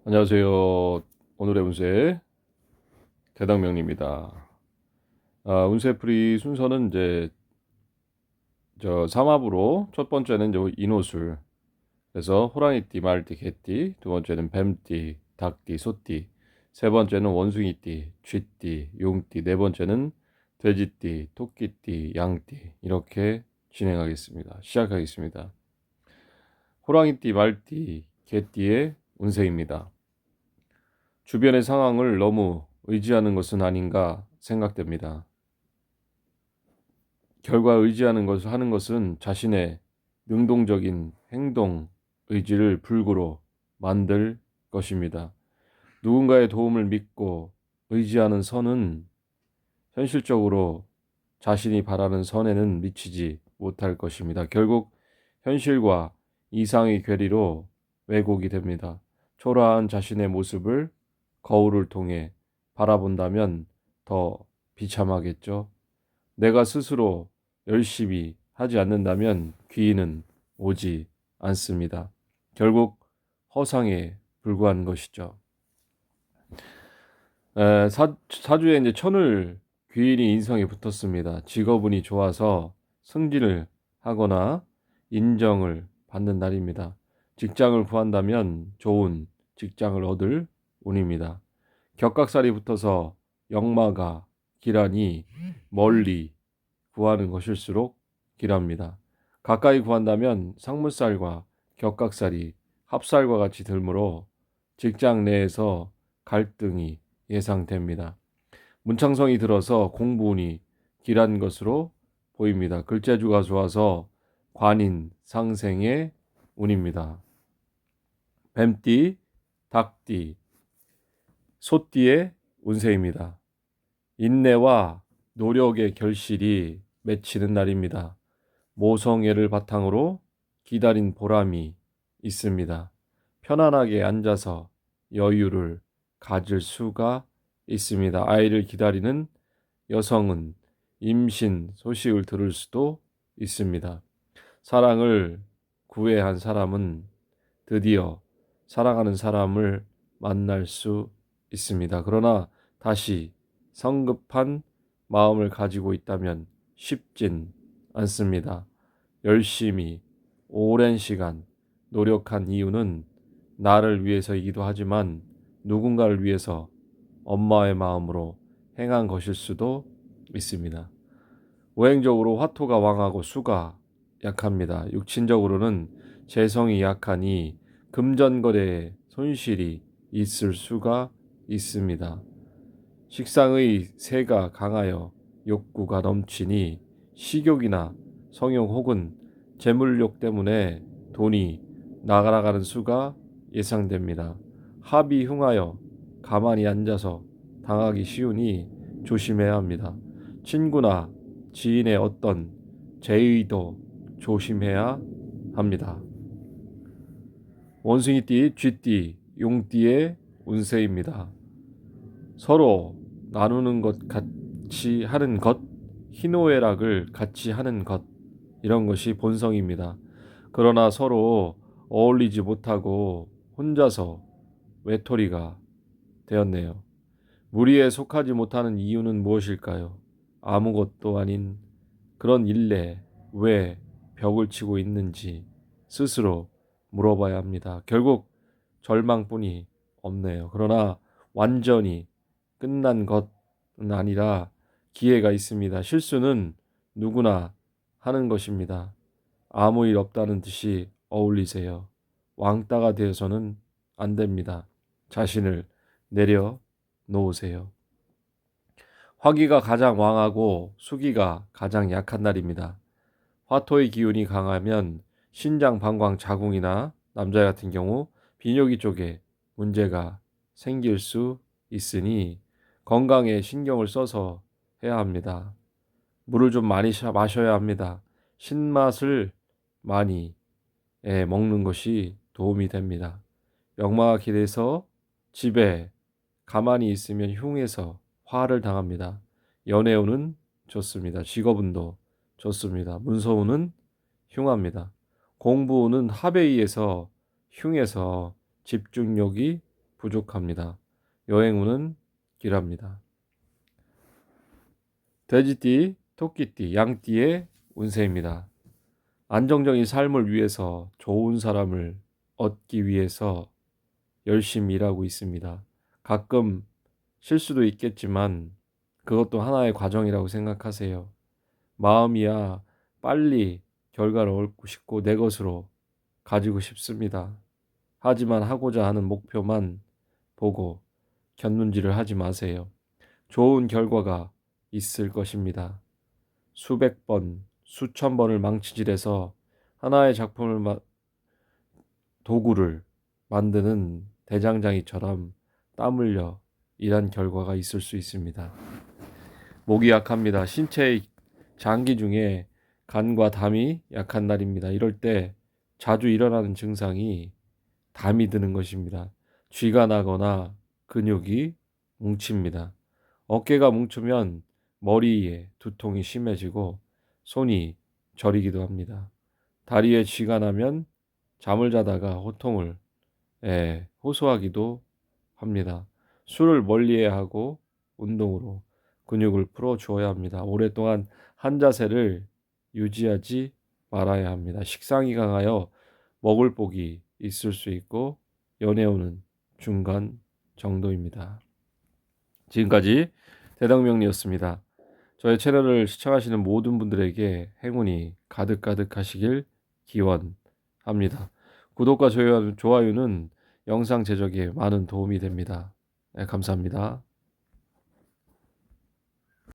안녕하세요. 오늘의 운세 대당명리입니다. 운세풀이 순서는 이제 삼합으로 첫 번째는 인호술, 그래서 호랑이띠, 말띠, 개띠, 두 번째는 뱀띠, 닭띠, 소띠, 세 번째는 원숭이띠, 쥐띠, 용띠, 네 번째는 돼지띠, 토끼띠, 양띠, 이렇게 진행하겠습니다. 시작하겠습니다. 호랑이띠, 말띠, 개띠의 운세입니다. 주변의 상황을 너무 의지하는 것은 아닌가 생각됩니다. 결과 의지하는 것을 하는 것은 자신의 능동적인 행동, 의지를 불구로 만들 것입니다. 누군가의 도움을 믿고 의지하는 선은 현실적으로 자신이 바라는 선에는 미치지 못할 것입니다. 결국 현실과 이상의 괴리로 왜곡이 됩니다. 초라한 자신의 모습을 거울을 통해 바라본다면 더 비참하겠죠. 내가 스스로 열심히 하지 않는다면 귀인은 오지 않습니다. 결국 허상에 불과한 것이죠. 사주에 이제 천을 귀인이 인성에 붙었습니다. 직업운이 좋아서 승진을 하거나 인정을 받는 날입니다. 직장을 구한다면 좋은 직장을 얻을 운입니다. 격각살이 붙어서 역마가 길하니 멀리 구하는 것일수록 길합니다. 가까이 구한다면 상무살과 격각살이 합살과 같이 들므로 직장 내에서 갈등이 예상됩니다. 문창성이 들어서 공부운이 길한 것으로 보입니다. 글재주가 좋아서 관인 상생의 운입니다. 뱀띠, 닭띠, 소띠의 운세입니다. 인내와 노력의 결실이 맺히는 날입니다. 모성애를 바탕으로 기다린 보람이 있습니다. 편안하게 앉아서 여유를 가질 수가 있습니다. 아이를 기다리는 여성은 임신 소식을 들을 수도 있습니다. 사랑을 구애한 사람은 드디어 사랑하는 사람을 만날 수 있습니다. 그러나 다시 성급한 마음을 가지고 있다면 쉽진 않습니다. 열심히 오랜 시간 노력한 이유는 나를 위해서이기도 하지만 누군가를 위해서 엄마의 마음으로 행한 것일 수도 있습니다. 오행적으로 화토가 왕하고 수가 약합니다. 육친적으로는 재성이 약하니 금전거래에 손실이 있을 수가 있습니다. 식상의 세가 강하여 욕구가 넘치니 식욕이나 성욕 혹은 재물욕 때문에 돈이 나가는 수가 예상됩니다. 합이 흉하여 가만히 앉아서 당하기 쉬우니 조심해야 합니다. 친구나 지인의 어떤 제의도 조심해야 합니다. 원숭이띠, 쥐띠, 용띠의 운세입니다. 서로 나누는 것, 같이 하는 것, 희노애락을 같이 하는 것, 이런 것이 본성입니다. 그러나 서로 어울리지 못하고 혼자서 외톨이가 되었네요. 무리에 속하지 못하는 이유는 무엇일까요? 아무것도 아닌 그런 일에 왜 벽을 치고 있는지 스스로 물어봐야 합니다. 결국 절망뿐이 없네요. 그러나 완전히 끝난 것은 아니라 기회가 있습니다. 실수는 누구나 하는 것입니다. 아무 일 없다는 듯이 어울리세요. 왕따가 되어서는 안 됩니다. 자신을 내려놓으세요. 화기가 가장 왕하고 수기가 가장 약한 날입니다. 화토의 기운이 강하면 신장, 방광, 자궁이나 남자 같은 경우 비뇨기 쪽에 문제가 생길 수 있으니 건강에 신경을 써서 해야 합니다. 물을 좀 많이 마셔야 합니다. 신맛을 많이 먹는 것이 도움이 됩니다. 역마가 길에서 집에 가만히 있으면 흉해서 화를 당합니다. 연애운은 좋습니다. 직업운도 좋습니다. 문서운은 흉합니다. 공부운은 합에 의해서 흉해서 집중력이 부족합니다. 여행운은 길합니다. 돼지띠, 토끼띠, 양띠의 운세입니다. 안정적인 삶을 위해서 좋은 사람을 얻기 위해서 열심히 일하고 있습니다. 가끔 실수도 있겠지만 그것도 하나의 과정이라고 생각하세요. 마음이야 빨리 결과를 얻고 싶고 내 것으로 가지고 싶습니다. 하지만 하고자 하는 목표만 보고 견눈질을 하지 마세요. 좋은 결과가 있을 것입니다. 수백 번, 수천 번을 망치질해서 하나의 도구를 만드는 대장장이처럼 땀 흘려 일한 결과가 있을 수 있습니다. 목이 약합니다. 신체의 장기 중에 간과 담이 약한 날입니다. 이럴 때 자주 일어나는 증상이 담이 드는 것입니다. 쥐가 나거나 근육이 뭉칩니다. 어깨가 뭉치면 머리에 두통이 심해지고 손이 저리기도 합니다. 다리에 쥐가 나면 잠을 자다가 호소하기도 합니다. 술을 멀리해야 하고 운동으로 근육을 풀어 주어야 합니다. 오랫동안 한 자세를 유지하지 말아야 합니다. 식상이 강하여 먹을 복이 있을 수 있고 연애운은 중간 정도입니다. 지금까지 대덕명리였습니다. 저의 채널을 시청하시는 모든 분들에게 행운이 가득가득하시길 기원합니다. 구독과 좋아요는 영상 제작에 많은 도움이 됩니다. 네, 감사합니다.